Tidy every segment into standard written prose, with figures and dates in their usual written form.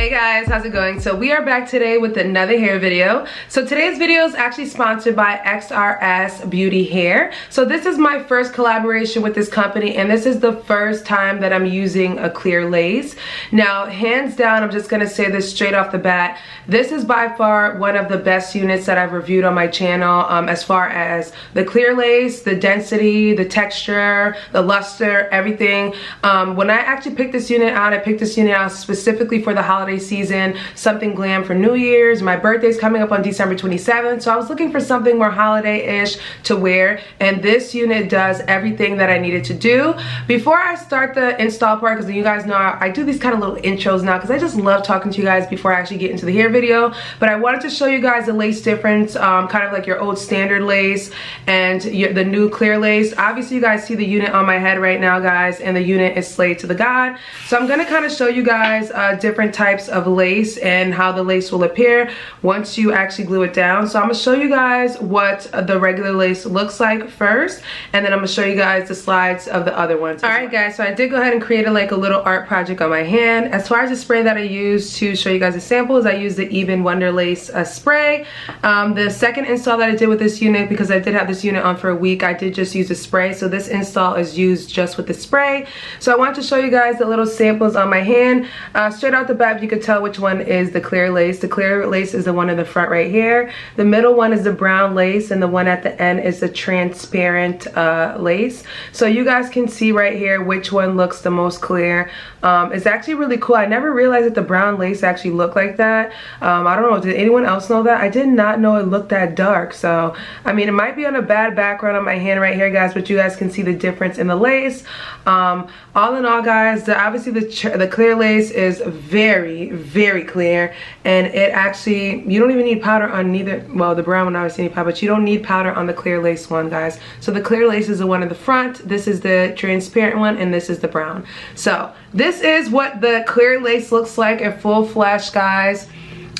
Hey guys, how's it going? So we are back today with another hair video. So today's video is actually sponsored by XrsBeauty Hair. So this is my first collaboration with this company, and this is the first time that I'm using a clear lace. Now, hands down, I'm just gonna say this straight off the bat. This is by far one of the best units that I've reviewed on my channel, as far as the clear lace, the density, the texture, the luster, everything. When I actually picked this unit out, I picked this unit out specifically for the holiday season, something glam for New Year's. My birthday's coming up on December 27th, so I was looking for something more holiday-ish to wear, and this unit does everything that I needed to do. Before I start the install part, because you guys know I do these kind of little intros now because I just love talking to you guys before I actually get into the hair video, but I wanted to show you guys the lace difference, kind of like your old standard lace and the new clear lace. Obviously you guys see the unit on my head right now, guys, and the unit is slayed to the god. So I'm gonna kind of show you guys different types of lace and how the lace will appear once you actually glue it down. So I'm gonna show you guys what the regular lace looks like first, and then I'm gonna show you guys the slides of the other ones. All right guys, so I did go ahead and create a little art project on my hand. As far as the spray that I used to show you guys the samples, I used the Even Wonder Lace spray. The second install that I did with this unit, because I did have this unit on for a week, I did just use a spray. So this install is used just with the spray. So I want to show you guys the little samples on my hand. Straight out the bat, you can tell which one is the clear lace. The clear lace is the one in the front right here. The middle one is the brown lace, and the one at the end is the transparent lace. So you guys can see right here which one looks the most clear. It's actually really cool. I never realized that the brown lace actually looked like that. I don't know, did anyone else know that? I did not know it looked that dark. So I mean, it might be on a bad background on my hand right here, guys, but you guys can see the difference in the lace. All in all, guys, obviously the clear lace is very clear, and it actually, you don't even need powder on neither, well, the brown one obviously need powder, but you don't need powder on the clear lace one, guys. So the clear lace is the one in the front, this is the transparent one, and this is the brown. So this is what the clear lace looks like in full flash, guys.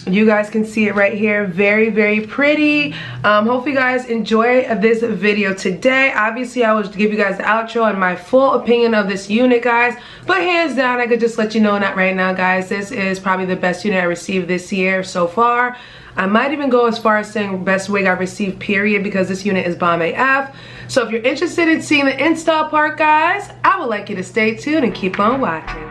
You guys can see it right here. Very pretty. Hope you guys enjoy this video today. Obviously I will give you guys the outro and my full opinion of this unit, guys, but hands down I could just let you know that right now, guys, this is probably the best unit I received this year so far. I might even go as far as saying best wig I've received, period, because this unit is bomb AF. So if you're interested in seeing the install part, guys, I would like you to stay tuned and keep on watching.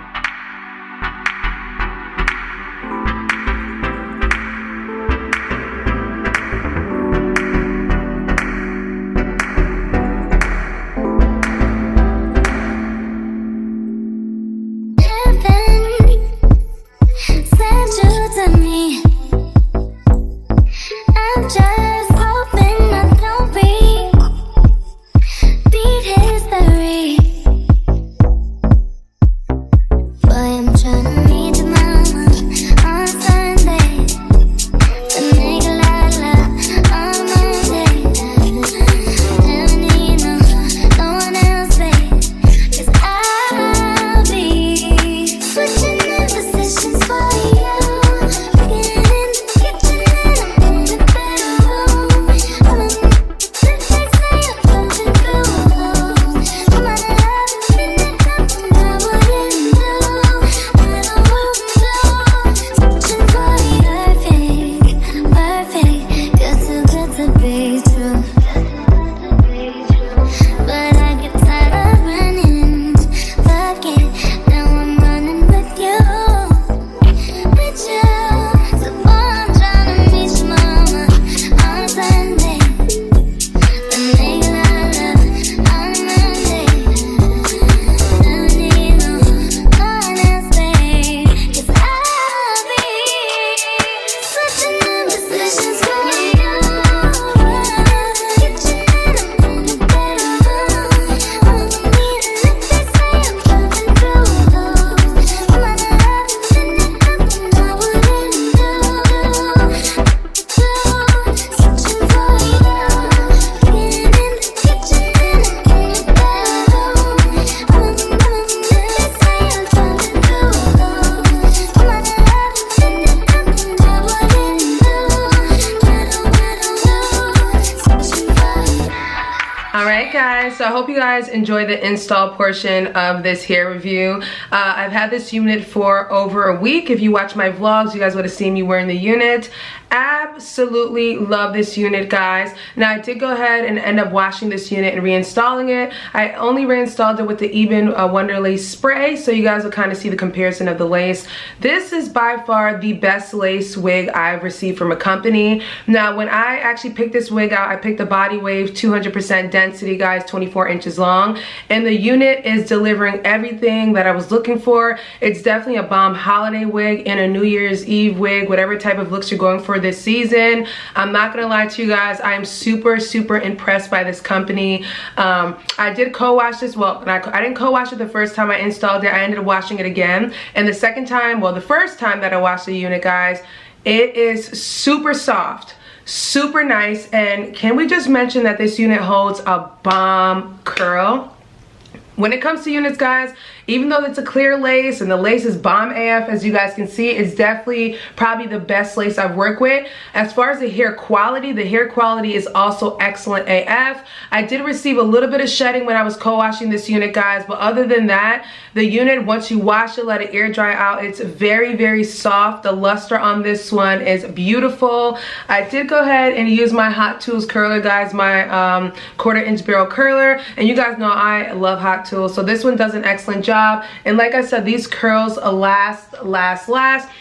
guys, so I hope you guys enjoy the install portion of this hair review. I've had this unit for over a week. If you watch my vlogs, you guys would have seen me wearing the unit. Absolutely love this unit, guys. Now I did go ahead and end up washing this unit and reinstalling it. I only reinstalled it with the Eben Wonder Lace spray, so you guys will kind of see the comparison of the lace. This is by far the best lace wig I've received from a company. Now when I actually picked this wig out, I picked the Body Wave 200% density, guys, 24 inches long, and the unit is delivering everything that I was looking for. It's definitely a bomb holiday wig and a New Year's Eve wig, whatever type of looks you're going for this season. I'm not gonna lie to you guys, I am super impressed by this company. I did co-wash this. Well, I didn't co-wash it the first time I installed it. I ended up washing it again, and the second time, well, the first time that I washed the unit, guys, it is super soft, super nice. And can we just mention that this unit holds a bomb curl? When it comes to units, guys, even though it's a clear lace and the lace is bomb AF, as you guys can see, it's definitely probably the best lace I've worked with. As far as the hair quality is also excellent AF. I did receive a little bit of shedding when I was co-washing this unit, guys, but other than that, the unit, once you wash it, let it air dry out, it's very soft. The luster on this one is beautiful. I did go ahead and use my Hot Tools curler, guys, my 1/4 inch barrel curler, and you guys know I love Hot Tools, so this one does an excellent job. And like I said, these curls last.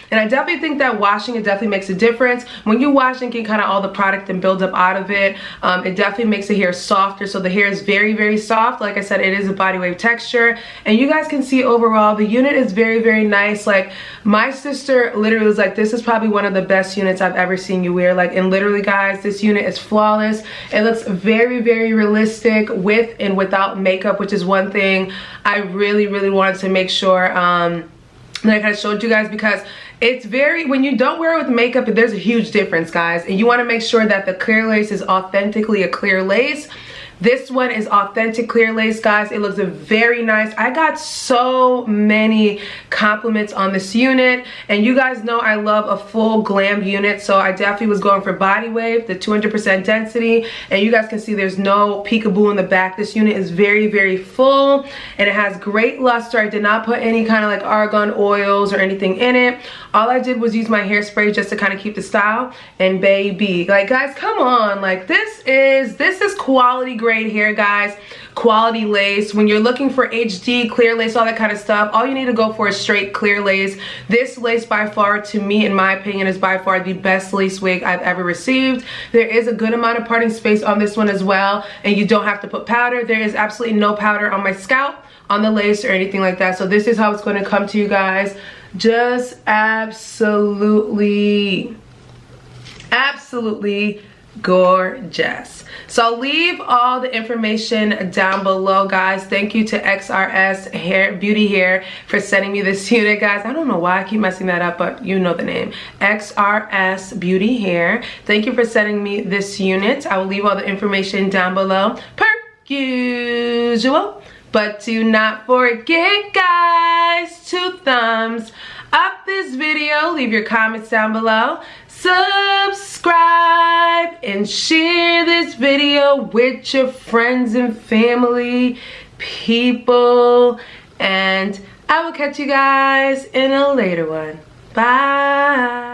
And I definitely think that washing it definitely makes a difference. When you wash and get kind of all the product and build up out of it, it definitely makes the hair softer. So the hair is very soft. Like I said, it is a body wave texture, and you guys can see overall the unit is very nice. Like my sister literally was like, this is probably one of the best units I've ever seen you wear. Like, and literally, guys, this unit is flawless. It looks very realistic with and without makeup, which is one thing I really wanted to make sure that I kind of showed you guys, because it's when you don't wear it with makeup, there's a huge difference, guys, and you want to make sure that the clear lace is authentically a clear lace. This one is authentic clear lace, guys. It looks very nice. I got so many compliments on this unit, and you guys know I love a full glam unit, so I definitely was going for Body Wave, the 200% density, and you guys can see there's no peekaboo in the back. This unit is very full, and it has great luster. I did not put any kind of like argan oils or anything in it. All I did was use my hairspray just to kind of keep the style, and baby, like, guys, come on, like, this is quality grade hair, guys, quality lace. When you're looking for HD, clear lace, all that kind of stuff, all you need to go for is straight clear lace. This lace by far, to me, in my opinion, is by far the best lace wig I've ever received. There is a good amount of parting space on this one as well, and you don't have to put powder. There is absolutely no powder on my scalp, on the lace, or anything like that. So this is how it's going to come to you guys. Just absolutely gorgeous. So I'll leave all the information down below, guys. Thank you to XrsBeauty Hair for sending me this unit, guys. I don't know why I keep messing that up, but you know the name. XrsBeauty Hair. Thank you for sending me this unit. I will leave all the information down below per usual. But do not forget, guys, to thumbs up this video. Leave your comments down below. Subscribe and share this video with your friends and family, people. And I will catch you guys in a later one. Bye.